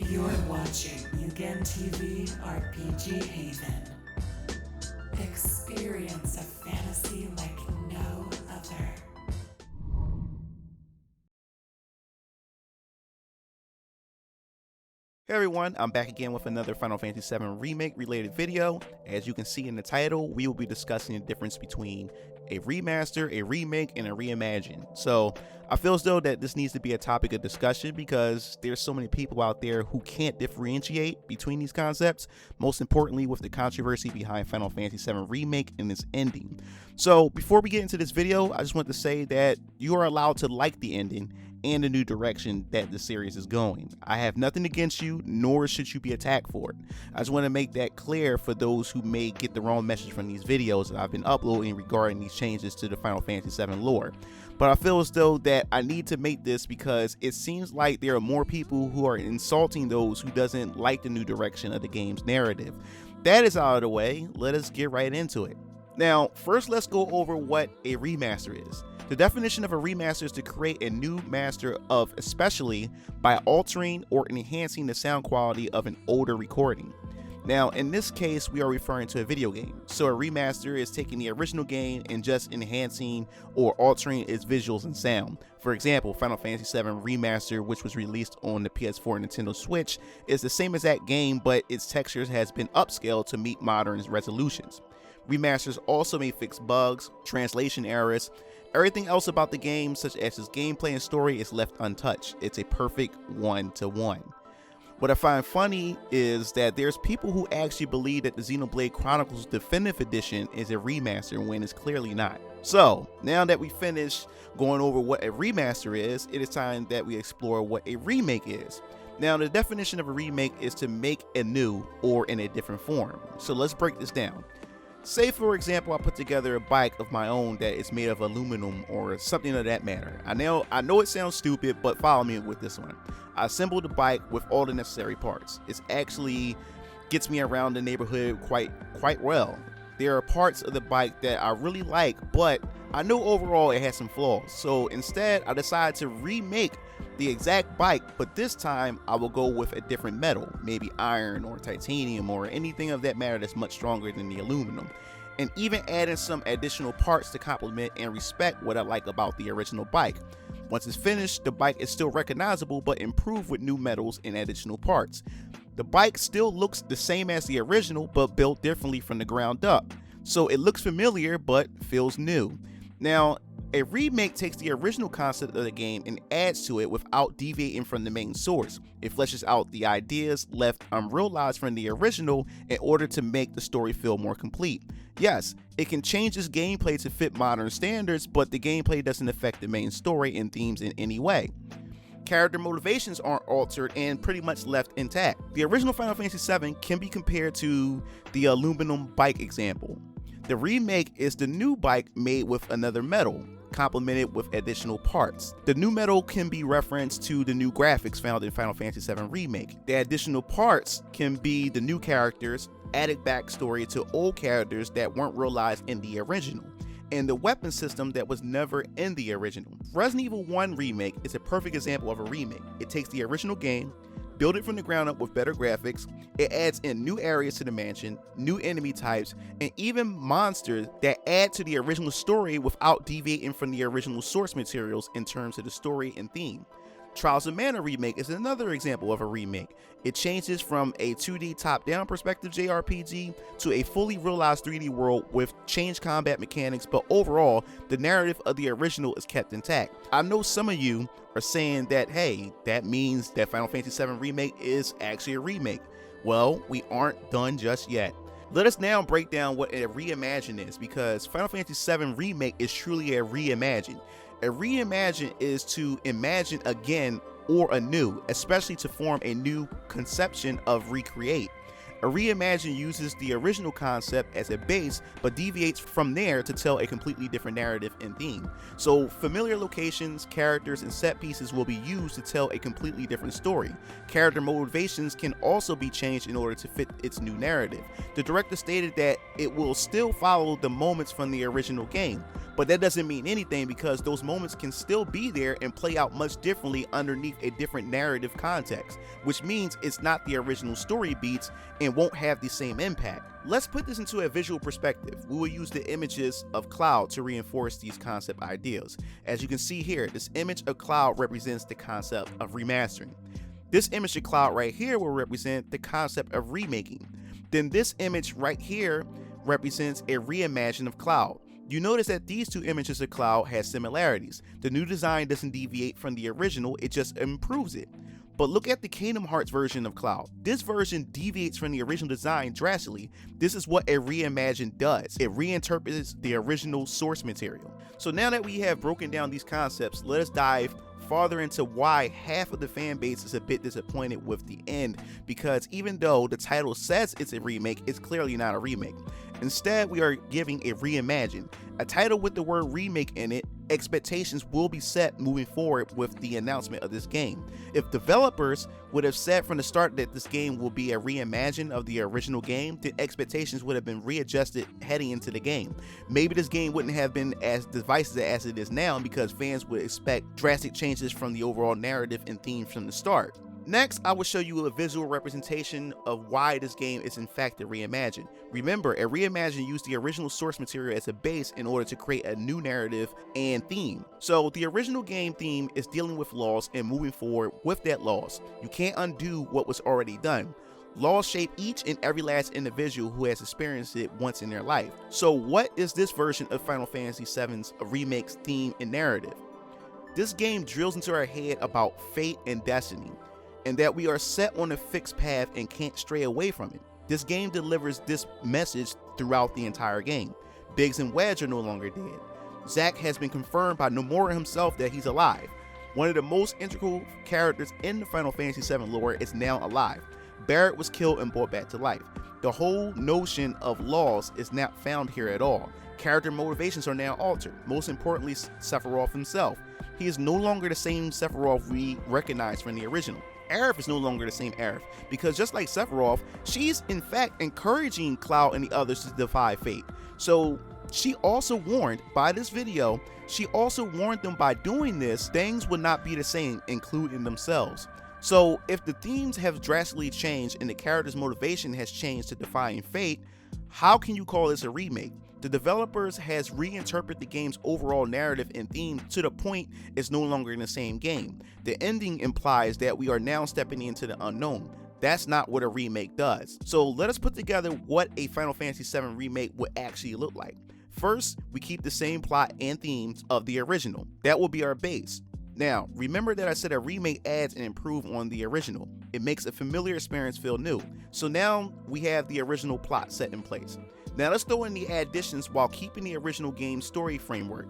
You're watching Mugen TV RPG Haven. Experience a fantasy like no other. Hey everyone, I'm back again with another Final Fantasy VII Remake related video. As you can see in the title, we will be discussing the difference between a remaster, a remake, and a reimagine. So I feel as though that this needs to be a topic of discussion because there's so many people out there who can't differentiate between these concepts, most importantly with the controversy behind Final Fantasy VII Remake and its ending. So before we get into this video, I just want to say that you are allowed to like the ending and the new direction that the series is going. I have nothing against you, nor should you be attacked for it. I just want to make that clear for those who may get the wrong message from these videos that I've been uploading regarding these changes to the Final Fantasy VII lore. But I feel as though that I need to make this because it seems like there are more people who are insulting those who doesn't like the new direction of the game's narrative. That is out of the way, let us get right into it. Now, first let's go over what a remaster is. The definition of a remaster is to create a new master of, especially by altering or enhancing the sound quality of an older recording. Now, in this case, we are referring to a video game. So a remaster is taking the original game and just enhancing or altering its visuals and sound. For example, Final Fantasy VII Remaster, which was released on the PS4 and Nintendo Switch, is the same as that game, but its textures has been upscaled to meet modern resolutions. Remasters also may fix bugs, translation errors. Everything else about the game, such as its gameplay and story, is left untouched. It's a perfect one-to-one. What I find funny is that there's people who actually believe that the Xenoblade Chronicles Definitive Edition is a remaster when it's clearly not. So, now that we finished going over what a remaster is, it is time that we explore what a remake is. Now, the definition of a remake is to make anew or in a different form. So let's break this down. Say, for example, I put together a bike of my own that is made of aluminum or something of that matter. I know it sounds stupid, but follow me with this one. I assembled the bike with all the necessary parts. It actually gets me around the neighborhood quite well. There are parts of the bike that I really like, but I know overall it has some flaws. So instead, I decided to remake the exact bike, but this time I will go with a different metal, maybe iron or titanium or anything of that matter that's much stronger than the aluminum, and even adding some additional parts to complement and respect what I like about the original bike. Once it's finished, the bike is still recognizable but improved with new metals and additional parts. The bike still looks the same as the original but built differently from the ground up, so it looks familiar but feels new. Now, a remake takes the original concept of the game and adds to it without deviating from the main source. It fleshes out the ideas left unrealized from the original in order to make the story feel more complete. Yes, it can change its gameplay to fit modern standards, but the gameplay doesn't affect the main story and themes in any way. Character motivations aren't altered and pretty much left intact. The original Final Fantasy VII can be compared to the aluminum bike example. The remake is the new bike made with another metal, complemented with additional parts. The new metal can be referenced to the new graphics found in Final Fantasy VII Remake. The additional parts can be the new characters, added backstory to old characters that weren't realized in the original, and the weapon system that was never in the original. Resident Evil 1 Remake is a perfect example of a remake. It takes the original game, build it from the ground up with better graphics, it adds in new areas to the mansion, new enemy types, and even monsters that add to the original story without deviating from the original source materials in terms of the story and theme. Trials of Mana Remake is another example of a remake. It changes from a 2D top-down perspective JRPG to a fully realized 3D world with changed combat mechanics, but overall, the narrative of the original is kept intact. I know some of you are saying that, hey, that means that Final Fantasy VII Remake is actually a remake. Well, we aren't done just yet. Let us now break down what a reimagine is, because Final Fantasy VII Remake is truly a reimagine. A reimagine is to imagine again or anew, especially to form a new conception of recreate. A reimagine uses the original concept as a base, but deviates from there to tell a completely different narrative and theme. So familiar locations, characters, and set pieces will be used to tell a completely different story. Character motivations can also be changed in order to fit its new narrative. The director stated that it will still follow the moments from the original game, But that doesn't mean anything because those moments can still be there and play out much differently underneath a different narrative context, which means it's not the original story beats and won't have the same impact. Let's put this into a visual perspective. We will use the images of Cloud to reinforce these concept ideas. As you can see here, this image of Cloud represents the concept of remastering. This image of Cloud right here will represent the concept of remaking. Then this image right here represents a reimagining of Cloud. You notice that these two images of Cloud have similarities. The new design doesn't deviate from the original, it just improves it. But look at the Kingdom Hearts version of Cloud. This version deviates from the original design drastically. This is what a reimagine does. It reinterprets the original source material. So now that we have broken down these concepts, let us dive farther into why half of the fan base is a bit disappointed with the end, because even though the title says it's a remake, it's clearly not a remake. Instead, we are giving a reimagine. A title with the word remake in it, expectations will be set moving forward with the announcement of this game. If developers would have said from the start that this game will be a reimagine of the original game, then expectations would have been readjusted heading into the game. Maybe this game wouldn't have been as divisive as it is now because fans would expect drastic changes from the overall narrative and theme from the start. Next, I will show you a visual representation of why this game is in fact a reimagine. Remember, a reimagine used the original source material as a base in order to create a new narrative and theme. So the original game theme is dealing with loss and moving forward with that loss. You can't undo what was already done. Laws shape each and every last individual who has experienced it once in their life. So what is this version of Final Fantasy VII's remake's theme and narrative? This game drills into our head about fate and destiny, and that we are set on a fixed path and can't stray away from it. This game delivers this message throughout the entire game. Biggs and Wedge are no longer dead. Zack has been confirmed by Nomura himself that he's alive. One of the most integral characters in the Final Fantasy VII lore is now alive. Barrett was killed and brought back to life. The whole notion of loss is not found here at all. Character motivations are now altered. Most importantly, Sephiroth himself. He is no longer the same Sephiroth we recognize from the original. Aerith is no longer the same Aerith, because just like Sephiroth, she's in fact encouraging Cloud and the others to defy fate. So she also warned by this video, she also warned them by doing this, things would not be the same, including themselves. So if the themes have drastically changed and the character's motivation has changed to defying fate, how can you call this a remake? The developers has reinterpreted the game's overall narrative and theme to the point it's no longer in the same game. The ending implies that we are now stepping into the unknown. That's not what a remake does. So let us put together what a Final Fantasy VII Remake would actually look like. First, we keep the same plot and themes of the original. That will be our base. Now, remember that I said a remake adds and improves on the original. It makes a familiar experience feel new. So now we have the original plot set in place. Now let's throw in the additions while keeping the original game's story framework.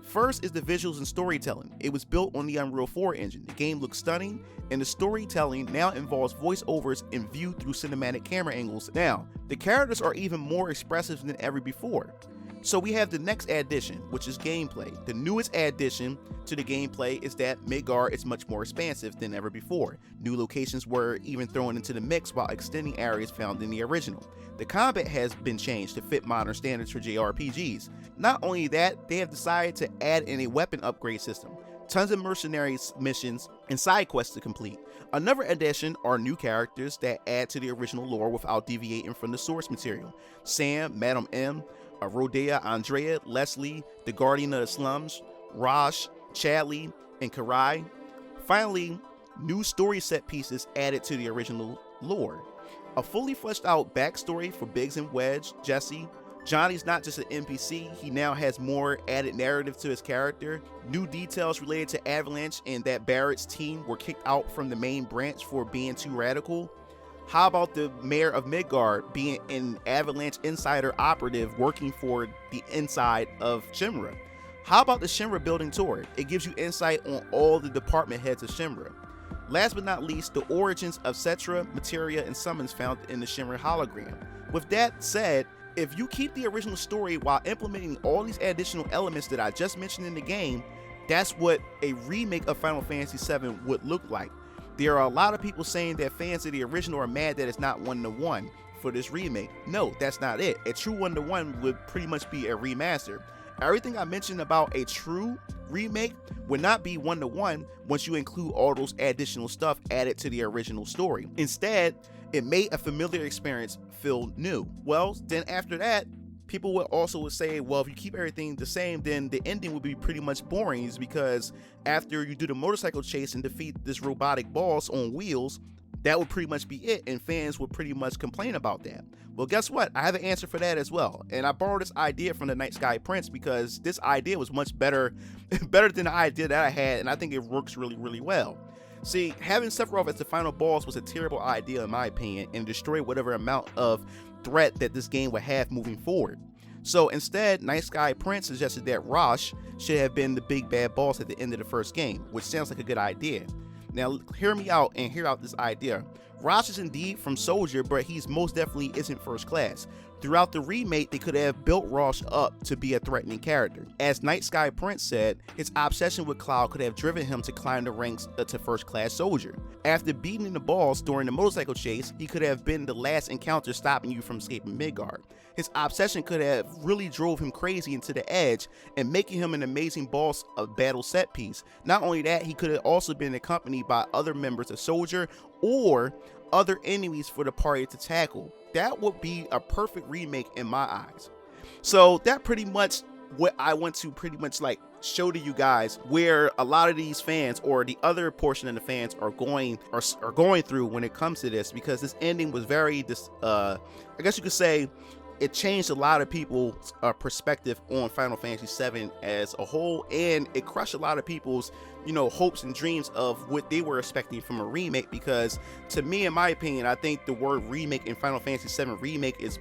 First is the visuals and storytelling. It was built on the Unreal 4 engine. The game looks stunning, and the storytelling now involves voiceovers and viewed through cinematic camera angles. Now, the characters are even more expressive than ever before. So we have the next addition, which is gameplay. The newest addition to the gameplay is that Midgar is much more expansive than ever before. New locations were even thrown into the mix while extending areas found in the original. The combat has been changed to fit modern standards for JRPGs. Not only that, they have decided to add in a weapon upgrade system. Tons of mercenaries missions and side quests to complete. Another addition are new characters that add to the original lore without deviating from the source material. Sam, Madam M, Rodea, Andrea, Leslie, the Guardian of the Slums, Raj, Chadley, and Karai. Finally, new story set pieces added to the original lore. A fully fleshed out backstory for Biggs and Wedge, Jesse. Johnny's not just an NPC, he now has more added narrative to his character. New details related to Avalanche and that Barrett's team were kicked out from the main branch for being too radical. How about the mayor of Midgard being an Avalanche insider operative working for the inside of Shinra? How about the Shinra building tour? It gives you insight on all the department heads of Shinra. Last but not least, the origins of Cetra, Materia, and summons found in the Shinra hologram. With that said, if you keep the original story while implementing all these additional elements that I just mentioned in the game, that's what a remake of Final Fantasy VII would look like. There are a lot of people saying that fans of the original are mad that it's not 1-to-1 for this remake. No, that's not it. A true 1-to-1 would pretty much be a remaster. Everything I mentioned about a true remake would not be one-to-one once you include all those additional stuff added to the original story. Instead, it made a familiar experience feel new. Well, then after that, people would also say, well, if you keep everything the same, then the ending would be pretty much boring, is because after you do the motorcycle chase and defeat this robotic boss on wheels, that would pretty much be it, and fans would pretty much complain about that. Well, guess what? I have an answer for that as well, and I borrowed this idea from the Night Sky Prince because this idea was much better than the idea that I had, and I think it works really, really well. See, having Sephiroth as the final boss was a terrible idea in my opinion, and destroyed whatever amount of threat that this game would have moving forward. So instead, Night Sky Prince suggested that Rosh should have been the big bad boss at the end of the first game, which sounds like a good idea. Now, hear me out and hear out this idea. Rosh is indeed from Soldier, but he's most definitely isn't first class. Throughout the remake, they could have built Rosh up to be a threatening character. As Night Sky Prince said, his obsession with Cloud could have driven him to climb the ranks to first class soldier. After beating the boss during the motorcycle chase, he could have been the last encounter stopping you from escaping Midgard. His obsession could have really drove him crazy into the edge and making him an amazing boss of battle set piece. Not only that, he could have also been accompanied by other members of Soldier or other enemies for the party to tackle. That would be a perfect remake in my eyes. So that pretty much what I want to pretty much like show to you guys where a lot of these fans or the other portion of the fans are going through when it comes to this, because this ending was very I guess you could say it changed a lot of people's perspective on Final Fantasy VII as a whole, and it crushed a lot of people's, hopes and dreams of what they were expecting from a remake. Because to me, in my opinion, I think the word remake in Final Fantasy VII Remake is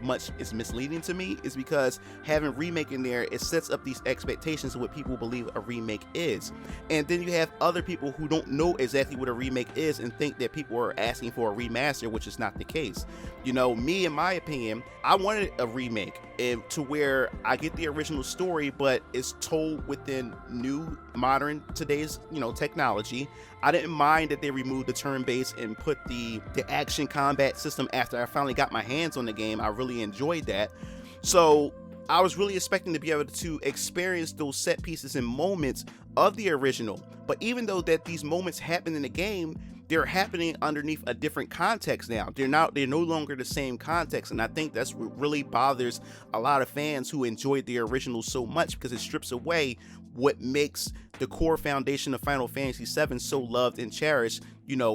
misleading to me, is because having remake in there, it sets up these expectations of what people believe a remake is. And then you have other people who don't know exactly what a remake is and think that people are asking for a remaster, which is not the case. Me, in my opinion, I wanted a remake to where I get the original story, but it's told within new, modern, today's, technology. I didn't mind that they removed the turn-based and put the action combat system after I finally got my hands on the game. I really enjoyed that. So I was really expecting to be able to experience those set pieces and moments of the original. But even though that these moments happen in the game, they're happening underneath a different context now. They're no longer the same context, and I think that's what really bothers a lot of fans who enjoyed the original so much, because it strips away what makes the core foundation of Final Fantasy VII so loved and cherished,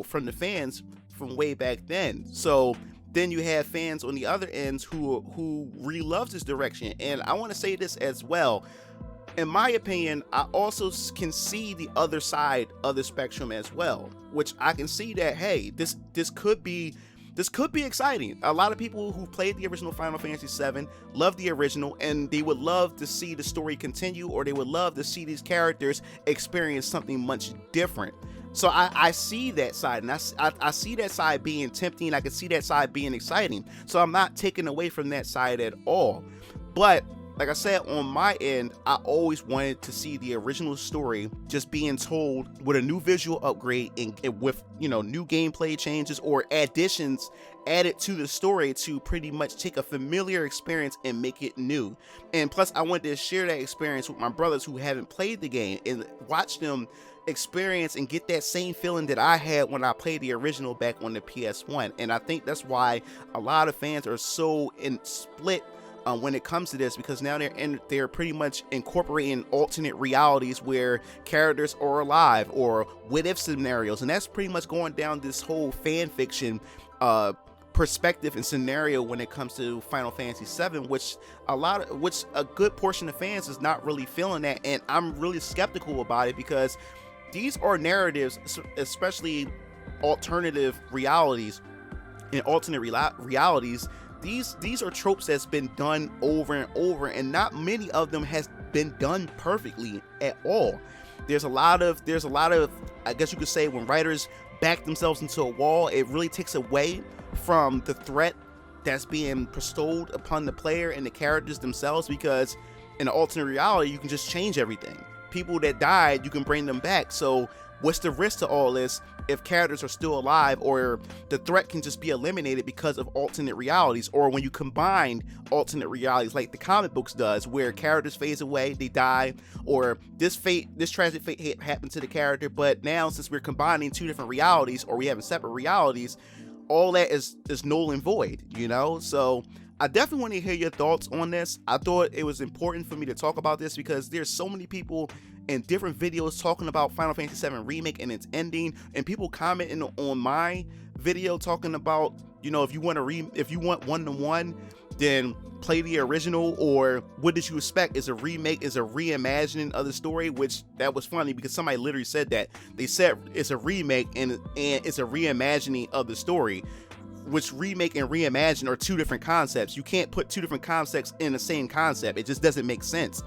from the fans from way back then. So then you have fans on the other ends who really loves this direction. And I want to say this as well. In my opinion, I also can see the other side of the spectrum as well, which I can see that, hey, this could be exciting. A lot of people who played the original Final Fantasy VII love the original, and they would love to see the story continue, or they would love to see these characters experience something much different. So I see that side, and I see that side being tempting. I can see that side being exciting. So I'm not taking away from that side at all. But like I said, on my end, I always wanted to see the original story just being told with a new visual upgrade and with, new gameplay changes or additions added to the story to pretty much take a familiar experience and make it new. And plus, I wanted to share that experience with my brothers who haven't played the game and watch them experience and get that same feeling that I had when I played the original back on the PS1. And I think that's why a lot of fans are so split when it comes to this, because now they're pretty much incorporating alternate realities where characters are alive, or what if scenarios, and that's pretty much going down this whole fan fiction perspective and scenario when it comes to Final Fantasy VII, which a good portion of fans is not really feeling that, and I'm really skeptical about it, because these are narratives, especially alternative realities and alternate realities. These are tropes that's been done over and over, and not many of them has been done perfectly at all. There's a lot of, I guess you could say, when writers back themselves into a wall, it really takes away from the threat that's being bestowed upon the player and the characters themselves, because in an alternate reality, you can just change everything. People that died, you can bring them back. So what's the risk to all this if characters are still alive, or the threat can just be eliminated because of alternate realities, or when you combine alternate realities like the comic books does, where characters phase away, they die, or this tragic fate happened to the character, but now since we're combining two different realities, or we have separate realities, all that is null and void, you know? So I definitely want to hear your thoughts on this. I thought it was important for me to talk about this because there's so many people in different videos talking about Final Fantasy VII Remake and its ending, and people commenting on my video talking about, you know, if you want one-to-one, then play the original, or what did you expect? Is a remake, is a reimagining of the story? Which that was funny because somebody literally said that. They said it's a remake and it's a reimagining of the story, which remake and reimagine are two different concepts. You can't put two different concepts in the same concept. It just doesn't make sense.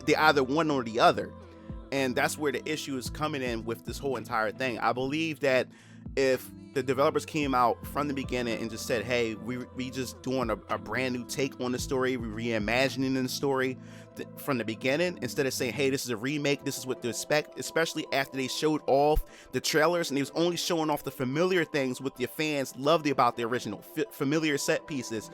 They're either one or the other. And that's where the issue is coming in with this whole entire thing. I believe that if the developers came out from the beginning and just said, hey, we just doing a brand new take on the story, we reimagining the story from the beginning, instead of saying, hey, this is a remake, this is what to expect, especially after they showed off the trailers and they was only showing off the familiar things what the fans loved about the original, familiar set pieces,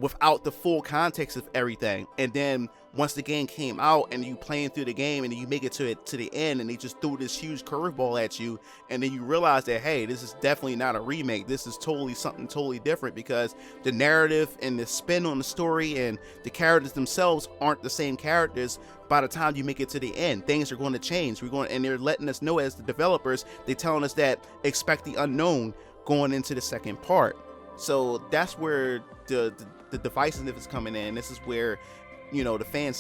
without the full context of everything. And then once the game came out and you playing through the game and you make it to the end and they just threw this huge curveball at you, and then you realize that, hey, this is definitely not a remake, this is totally something totally different, because the narrative and the spin on the story and the characters themselves aren't the same characters. By the time you make it to the end, things are going to change. And they're letting us know, as the developers, they're telling us that expect the unknown going into the second part. So that's where the divisiveness is coming in. This is where, you know, the fans'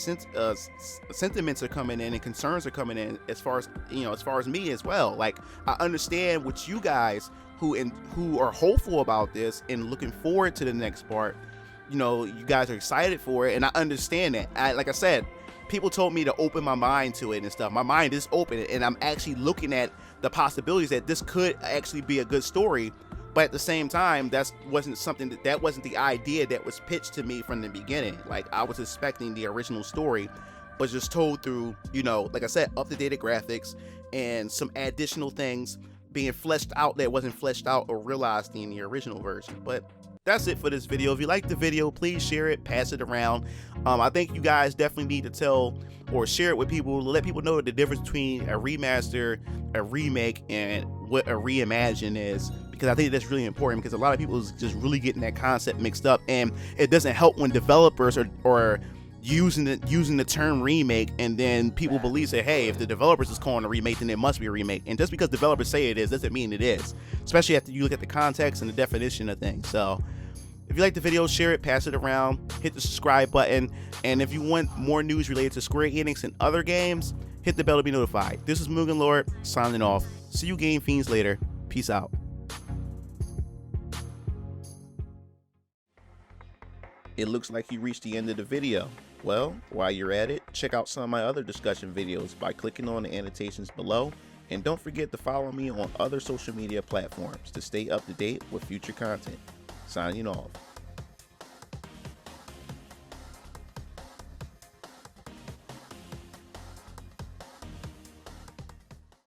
sentiments are coming in and concerns are coming in, as far as me as well. Like, I understand what you guys who are hopeful about this and looking forward to the next part, you know, you guys are excited for it, and I understand that. Like I said, people told me to open my mind to it and stuff. My mind is open, and I'm actually looking at the possibilities that this could actually be a good story. But at the same time, that wasn't the idea that was pitched to me from the beginning. Like, I was expecting the original story, but just told through, you know, like I said, up-to-date graphics and some additional things being fleshed out that wasn't fleshed out or realized in the original version. But that's it for this video. If you like the video, please share it, pass it around. I think you guys definitely need to tell or share it with people, let people know the difference between a remaster, a remake, and what a reimagine is, because I think that's really important, because a lot of people is just really getting that concept mixed up, and it doesn't help when developers are using the term remake, and then people believe that, hey, if the developers is calling a remake, then it must be a remake. And just because developers say it is doesn't mean it is, especially after you look at the context and the definition of things. So if you like the video, share it, pass it around, hit the subscribe button, and if you want more news related to Square Enix and other games, hit the bell to be notified. This is Mugen Lord signing off. See you game fiends later. Peace out. It looks like you reached the end of the video. Well, while you're at it, check out some of my other discussion videos by clicking on the annotations below, and don't forget to follow me on other social media platforms to stay up to date with future content. Signing off.